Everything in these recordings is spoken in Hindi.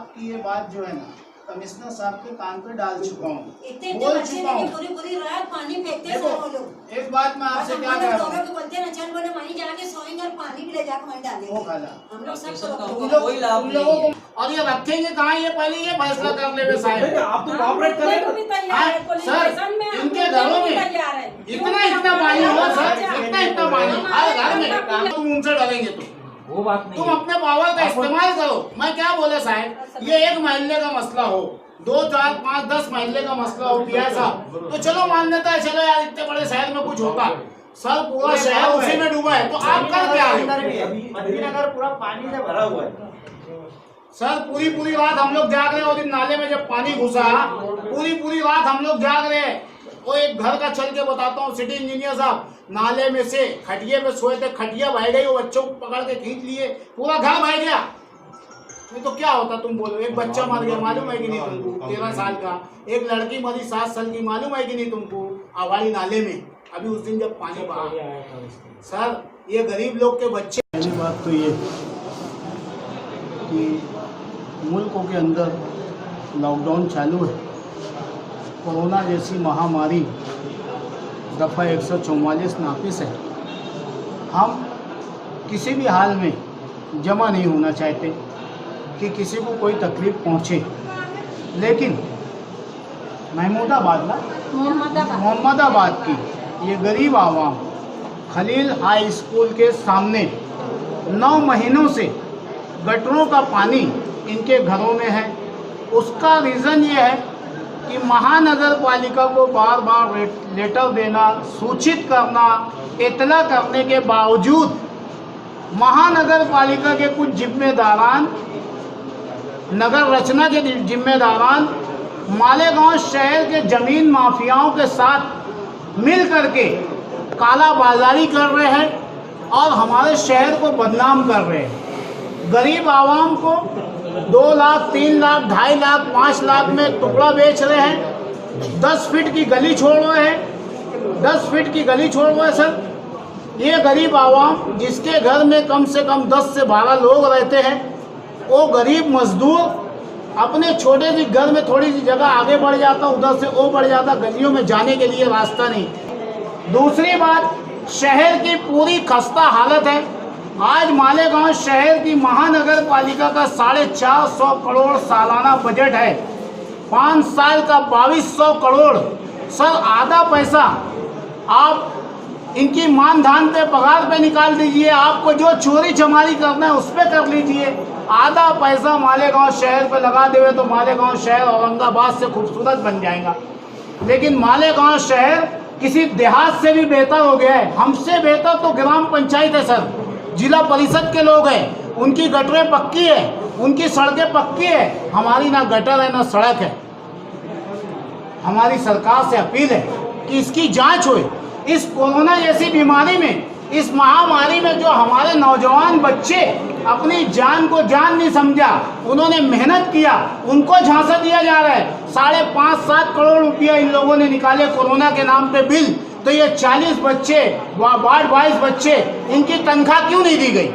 आपकी ये बात जो है ना कमिश्नर साहब के कान पे डाल चुका हूँ, बोल चुका हूँ। पूरी रात पानी फेंकते हैं वो लोग। एक बात मैं आपसे क्या कह रहा हूँ, बोलते हैं ना चल बोले वहीं जाके सोएंगे और पानी भी ले जाकर वहीं डालेंगे। वो खाला हम लोग सब तुम लोगों को, और ये रखेंगे कहाँ, ये पहले ये फैसला कर ले साहब। आप तो कॉपरेट कर रहे हो सर, इनके घरों में इतना पानी होगा सर, इतना पानी हर घर में, तुम उनसे डरेंगे तो वो बात नहीं, तुम अपने पावर का इस्तेमाल करो। मैं क्या बोले साहब, ये एक महल्ले का मसला हो, 2, 4, 5, 10 महल्ले का मसला हो पिया साहब, तो चलो मान्यता है, चलो यार इतने बड़े शहर में कुछ होता। सर पूरा शहर उसी में डूबा है, तो आप कर क्या रहे हो? मदीनगर पूरा पानी से भरा हुआ है सर। पूरी रात हम लोग जाग रहे हैं, और इन नाले में जब पानी घुसा, पूरी रात हम लोग जाग रहे हैं। वो एक घर का चल के बताता हूँ, सिटी इंजीनियर साहब, नाले में से खटिया पे सोए थे, खटिया बह गई, वो बच्चों को पकड़ के खींच लिए, पूरा घर बह गया। नहीं तो क्या होता तुम बोलो, एक बच्चा मर गया मालूम है कि नहीं तुमको, 13 साल का, एक लड़की मरी 7 साल की, मालूम है कि नहीं तुमको, आवाड़ी नाले में, अभी उस दिन जब पानी बहा। सर ये गरीब लोग के बच्चे। पहली बात तो ये कि मुल्कों के अंदर लॉकडाउन चालू है, कोरोना जैसी महामारी दफ़ा 144 नाफिस है। हम किसी भी हाल में जमा नहीं होना चाहते कि किसी को कोई तकलीफ पहुंचे, लेकिन मोहम्मदाबाद की ये गरीब आवाम खलील हाई स्कूल के सामने 9 महीनों से गटरों का पानी इनके घरों में है। उसका रीज़न ये है कि महानगर पालिका को बार बार लेटर देना, सूचित करना, इतला करने के बावजूद महानगर पालिका के कुछ जिम्मेदारान, नगर रचना के जिम्मेदारान मालेगांव शहर के ज़मीन माफियाओं के साथ मिल करके काला बाजारी कर रहे हैं और हमारे शहर को बदनाम कर रहे हैं। गरीब आवाम को 2 लाख, 3 लाख, 2.5 लाख, 5 लाख में टुकड़ा बेच रहे हैं। 10 फीट की गली छोड़ रहे हैं, 10 फीट की गली छोड़ रहे हैं। सर ये गरीब आवाम जिसके घर में कम से कम 10 से 12 लोग रहते हैं, वो गरीब मजदूर अपने छोटे सी घर में थोड़ी सी जगह आगे बढ़ जाता, उधर से वो बढ़ जाता, गलियों में जाने के लिए रास्ता नहीं। दूसरी बात, शहर की पूरी खस्ता हालत है। आज मालेगांव शहर की महानगर पालिका का 450 करोड़ सालाना बजट है, 5 साल का 2200 करोड़। सर आधा पैसा आप इनकी मानधान पे, पगार पे निकाल दीजिए, आपको जो चोरी चमारी करना है उस पर कर लीजिए। आधा पैसा मालेगांव शहर पे लगा देवे तो मालेगांव शहर औरंगाबाद से खूबसूरत बन जाएगा। लेकिन मालेगांव शहर किसी देहात से भी बेहतर हो गया है। हमसे बेहतर तो ग्राम पंचायत है सर, जिला परिषद के लोग हैं, उनकी गटरें पक्की है, उनकी सड़कें पक्की है। हमारी ना गटर है ना सड़क है। हमारी सरकार से अपील है कि इसकी जांच हो। इस कोरोना जैसी बीमारी में, इस महामारी में जो हमारे नौजवान बच्चे अपनी जान को जान नहीं समझा, उन्होंने मेहनत किया, उनको झांसा दिया जा रहा है। 5.5-7 करोड़ रुपया इन लोगों ने निकाले कोरोना के नाम पे बिल, तो ये 40 बच्चे, वार्ड 22 बच्चे, इनकी तनख्वाह क्यों नहीं दी गई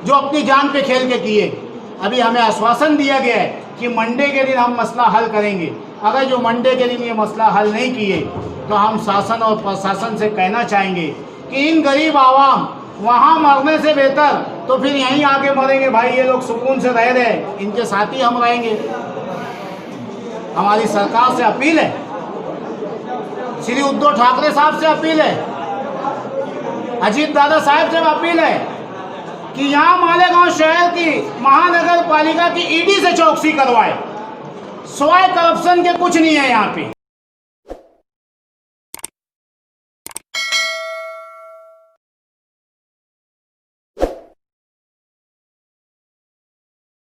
जो अपनी जान पे खेल के किए? अभी हमें आश्वासन दिया गया है कि मंडे के दिन हम मसला हल करेंगे। अगर जो मंडे के दिन ये मसला हल नहीं किए तो हम शासन और प्रशासन से कहना चाहेंगे कि इन गरीब आवाम वहाँ मरने से बेहतर तो फिर यहीं आके मरेंगे। भाई ये लोग सुकून से रह रहे, इनके साथ ही हम रहेंगे। हमारी सरकार से अपील है, श्री उद्धव ठाकरे साहब से अपील है, अजीत दादा साहब से अपील है कि यहाँ मालेगांव शहर की महानगर पालिका की ईडी से चौकसी करवाए। सवाए करप्शन के कुछ नहीं है यहाँ पे।